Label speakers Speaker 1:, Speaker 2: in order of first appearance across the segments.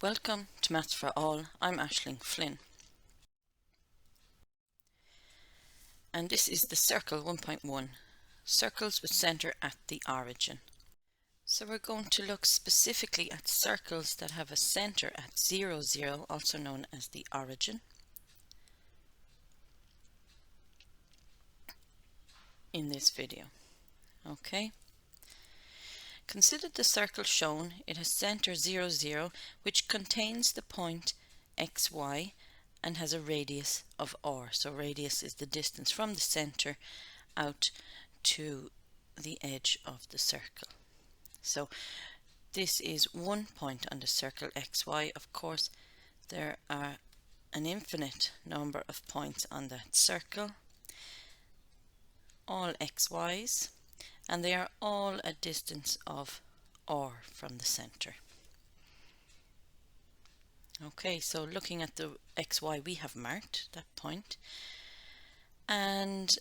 Speaker 1: Welcome to Maths for All. I'm Aisling Flynn. And this is the Circle 1.1, Circles with Centre at the Origin. So we're going to look specifically at circles that have a centre at 0, 0, also known as the origin, in this video. Okay. Consider the circle shown. It has centre 0, 0, which contains the point xy and has a radius of r. So radius is the distance from the centre out to the edge of the circle. So this is one point on the circle xy. Of course, there are an infinite number of points on that circle, all xy's, and they are all a distance of r from the centre. Okay, so looking at the xy, we have marked that point and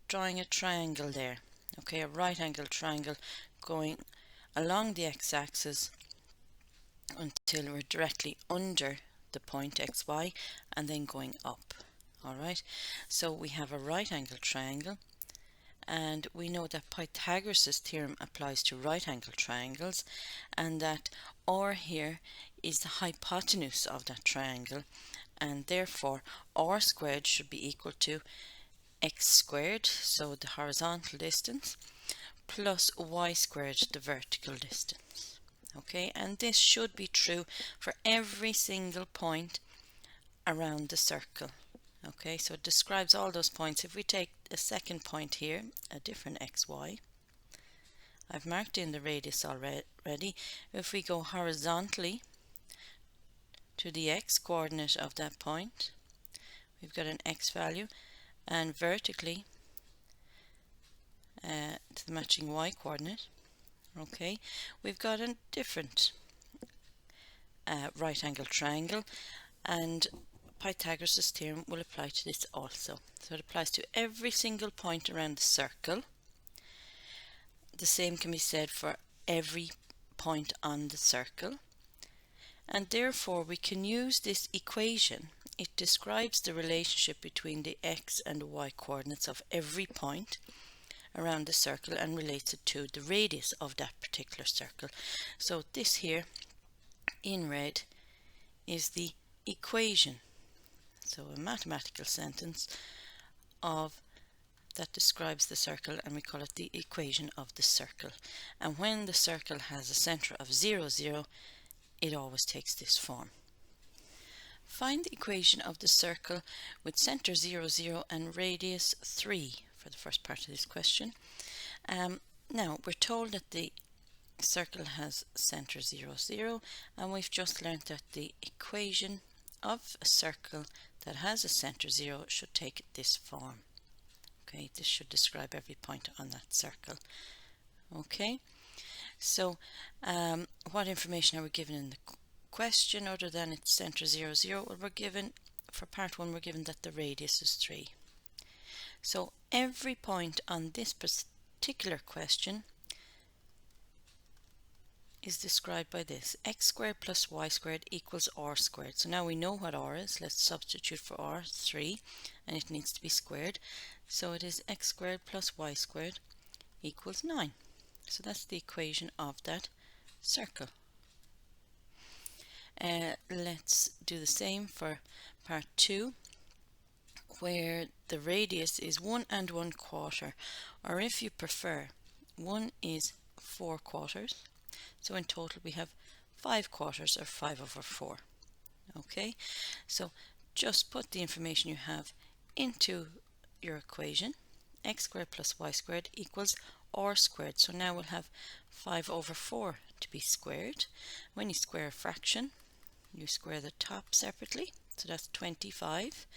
Speaker 1: drawing a triangle there. Okay, a right angle triangle going along the x-axis until we're directly under the point xy and then going up. Alright, so we have a right angle triangle, and we know that Pythagoras' theorem applies to right angle triangles, and that r here is the hypotenuse of that triangle, and therefore r squared should be equal to x squared, so the horizontal distance, plus y squared, the vertical distance. Okay, and this should be true for every single point around the circle. Okay, so it describes all those points. If we take a second point here, a different xy, I've marked in the radius already. If we go horizontally to the x coordinate of that point, we've got an x value, and vertically to the matching y coordinate, okay, we've got a different right angle triangle, and Pythagoras' theorem will apply to this also. So it applies to every single point around the circle. The same can be said for every point on the circle, and therefore we can use this equation. It describes the relationship between the x and the y coordinates of every point around the circle and relates it to the radius of that particular circle. So this here in red is the equation. So a mathematical sentence that describes the circle, and we call it the equation of the circle. And when the circle has a centre of 0, 0, it always takes this form. Find the equation of the circle with centre 0, 0 and radius 3 for the first part of this question. Now we're told that the circle has centre 0, 0, and we've just learned that the equation of a circle that has a centre 0 should take this form. Okay, this should describe every point on that circle. Okay, so what information are we given in the question other than its centre 0, 0? Well, we're given, for part 1, we're given that the radius is 3. So every point on this particular question is described by this: x squared plus y squared equals r squared. So now we know what r is. Let's substitute for r, 3, and it needs to be squared. So it is x squared plus y squared equals 9. So that's the equation of that circle. Let's do the same for part 2, where the radius is 1 1/4, or if you prefer, 1 is 4/4. So in total we have 5/4, or 5/4. Okay, so just put the information you have into your equation. X squared plus y squared equals r squared. So now we'll have 5/4 to be squared. When you square a fraction, you square the top separately, so that's 25,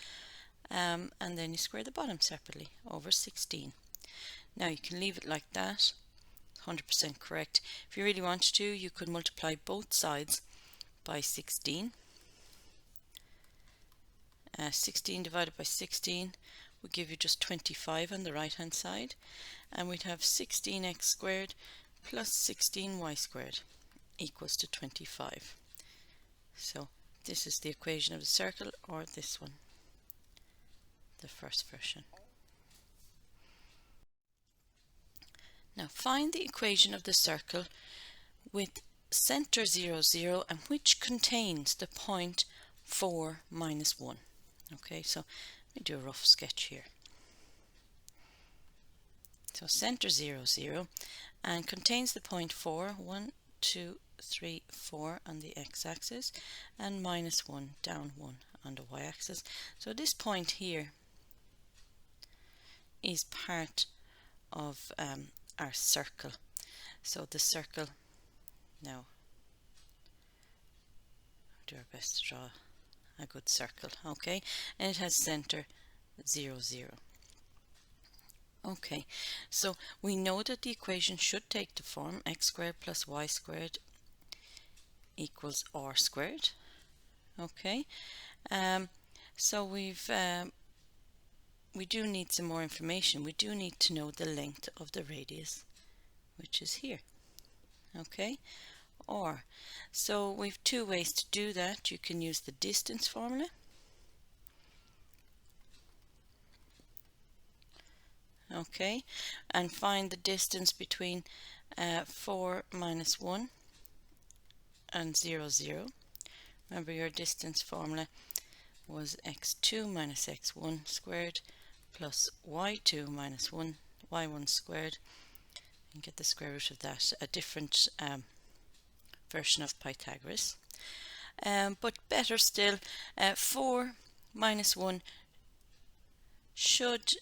Speaker 1: and then you square the bottom separately, over 16. Now you can leave it like that, 100% correct. If you really want to, you could multiply both sides by 16. 16 divided by 16 would give you just 25 on the right hand side, and we'd have 16x squared plus 16y squared equals to 25. So this is the equation of the circle, or this one, the first version. Now find the equation of the circle with center 0, 0 and which contains the point 4 minus 1. Okay, so let me do a rough sketch here. So center 0, 0 and contains the point 4, 1, 2, 3, 4 on the x-axis and minus 1, down 1 on the y-axis. So this point here is part of our circle. So the circle, now do our best to draw a good circle, okay, and it has center 0, 0. Okay, so we know that the equation should take the form x squared plus y squared equals r squared. Okay, so we do need some more information. We do need to know the length of the radius, which is here. Okay, or so we've two ways to do that. You can use the distance formula. Okay, and find the distance between 4 minus 1 and 0, 0. Remember, your distance formula was x2 minus x1 squared plus y2 minus 1 y1 squared, and get the square root of that, a different version of Pythagoras. But better still, 4 minus 1 should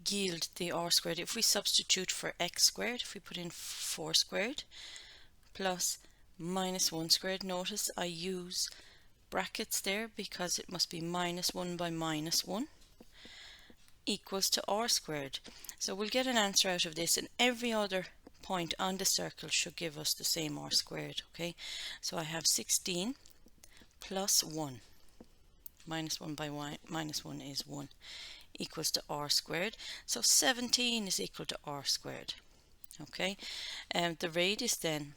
Speaker 1: yield the r squared if we substitute for x squared. If we put in 4 squared plus minus 1 squared, notice I use brackets there because it must be minus 1 by minus 1 equals to r squared. So we'll get an answer out of this, and every other point on the circle should give us the same r squared. Okay, so I have 16 plus 1, minus 1 by minus 1 is 1, equals to r squared. So 17 is equal to r squared. Okay, and the radius then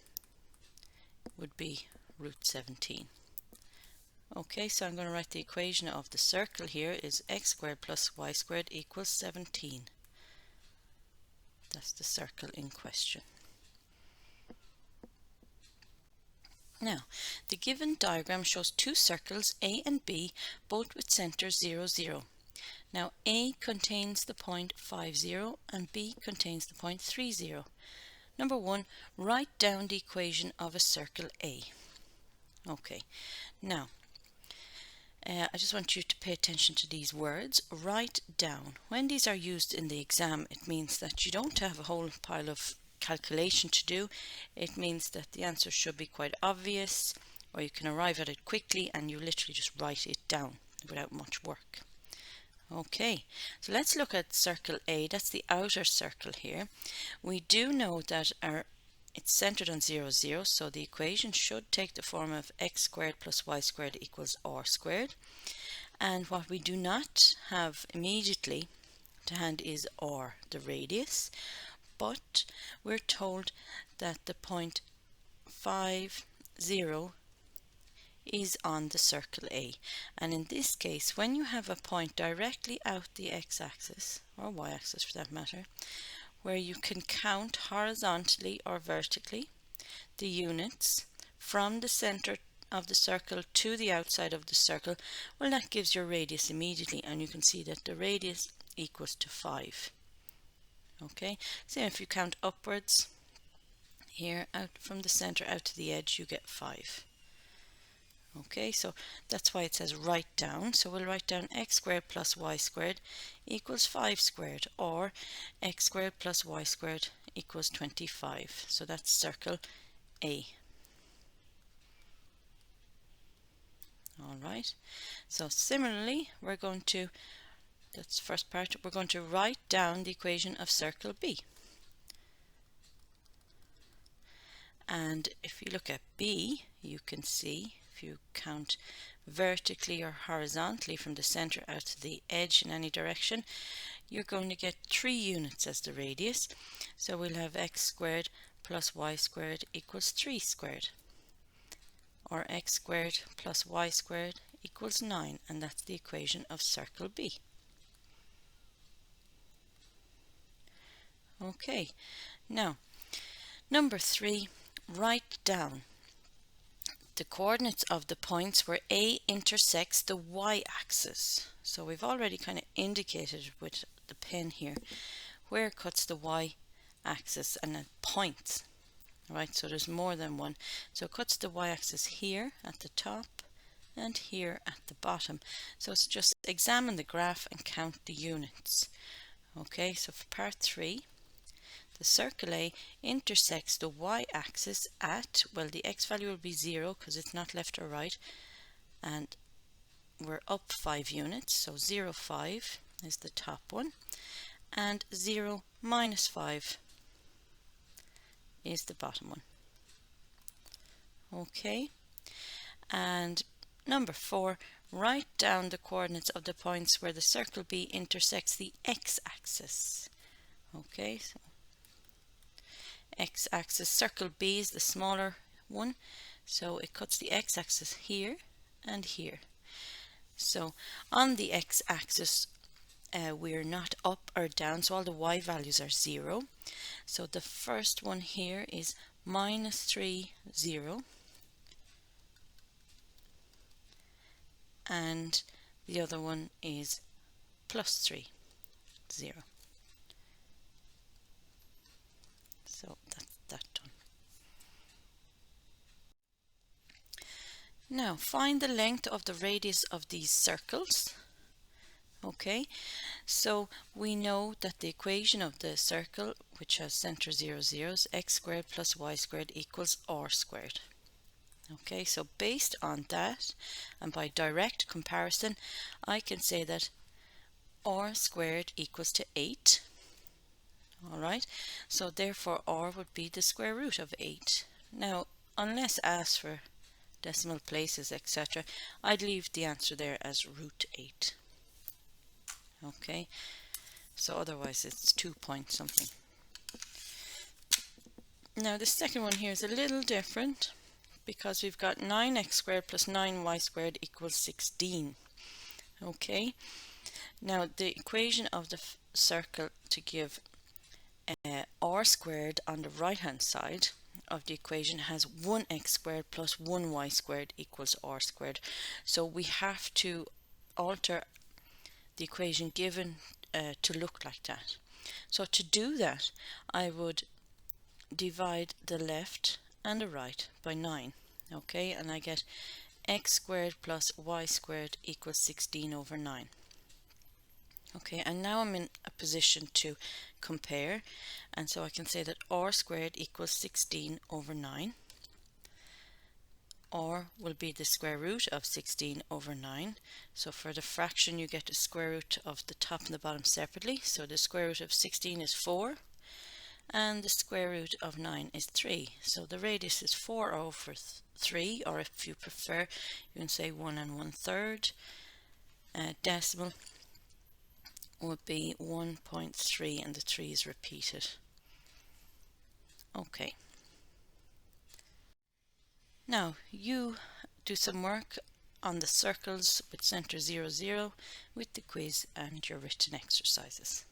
Speaker 1: would be root 17. Okay, so I'm going to write the equation of the circle here is x squared plus y squared equals 17. That's the circle in question. Now, the given diagram shows two circles, A and B, both with centers 0, 0. Now, A contains the point 5, 0 and B contains the point 3, 0. Number 1, write down the equation of a circle A. Okay, now, I just want you to pay attention to these words. Write down. When these are used in the exam, it means that you don't have a whole pile of calculation to do. It means that the answer should be quite obvious, or you can arrive at it quickly and you literally just write it down without much work. Okay, so let's look at circle A. That's the outer circle here. We do know that it's centered on 0, 0, so the equation should take the form of x squared plus y squared equals r squared. And what we do not have immediately to hand is r, the radius, but we're told that the point 5, 0 is on the circle A. And in this case, when you have a point directly out the x-axis, or y-axis for that matter, where you can count horizontally or vertically the units from the center of the circle to the outside of the circle, well, that gives your radius immediately, and you can see that the radius equals to 5. Okay, so if you count upwards here, out from the center out to the edge, you get 5. Okay, so that's why it says write down. So we'll write down x squared plus y squared equals 5 squared, or x squared plus y squared equals 25. So that's circle A. Alright, so similarly we're going to, that's the first part, we're going to write down the equation of circle B. And if you look at B, you can see, if you count vertically or horizontally from the center out to the edge in any direction, you're going to get 3 units as the radius. So we'll have x squared plus y squared equals 3 squared. or x squared plus y squared equals 9, and that's the equation of circle B. Okay, now number 3, write down the coordinates of the points where A intersects the y-axis. So we've already kind of indicated with the pen here where it cuts the y-axis and it points. Right, so there's more than one. So it cuts the y-axis here at the top and here at the bottom. So it's just examine the graph and count the units. Okay, so for part 3, the circle A intersects the y-axis at, well, the x value will be 0 because it's not left or right, and we're up 5 units, so 0, 5 is the top one, and 0, minus 5 is the bottom one. Okay, and number 4, write down the coordinates of the points where the circle B intersects the x-axis. Okay, so x-axis, circle B is the smaller one, so it cuts the x-axis here and here. So on the x-axis we're not up or down, so all the y values are 0. So the first one here is minus 3, 0, and the other one is plus 3, 0. So that's that done. Now find the length of the radius of these circles. Okay, so we know that the equation of the circle, which has center 0, 0, is x squared plus y squared equals r squared. Okay, so based on that and by direct comparison, I can say that r squared equals to 8. Alright, so therefore r would be the square root of 8. Now, unless asked for decimal places, etc., I'd leave the answer there as root 8. Okay, so otherwise it's 2 point something. Now the second one here is a little different because we've got 9x squared plus 9y squared equals 16. Okay, now the equation of the circle to give r squared on the right hand side of the equation has 1x squared plus 1y squared equals r squared. So we have to alter the equation given to look like that. So to do that, I would divide the left and the right by 9. Okay, and I get x squared plus y squared equals 16 over 9. Okay, and now I'm in a position to compare, and so I can say that r squared equals 16 over 9. R will be the square root of 16 over 9. So for the fraction you get the square root of the top and the bottom separately. So the square root of 16 is 4 and the square root of 9 is 3. So the radius is 4 over 3, or if you prefer you can say 1 1/3. Decimal would be 1.3 and the 3 is repeated. Okay. Now you do some work on the circles with center 0, 0 with the quiz and your written exercises.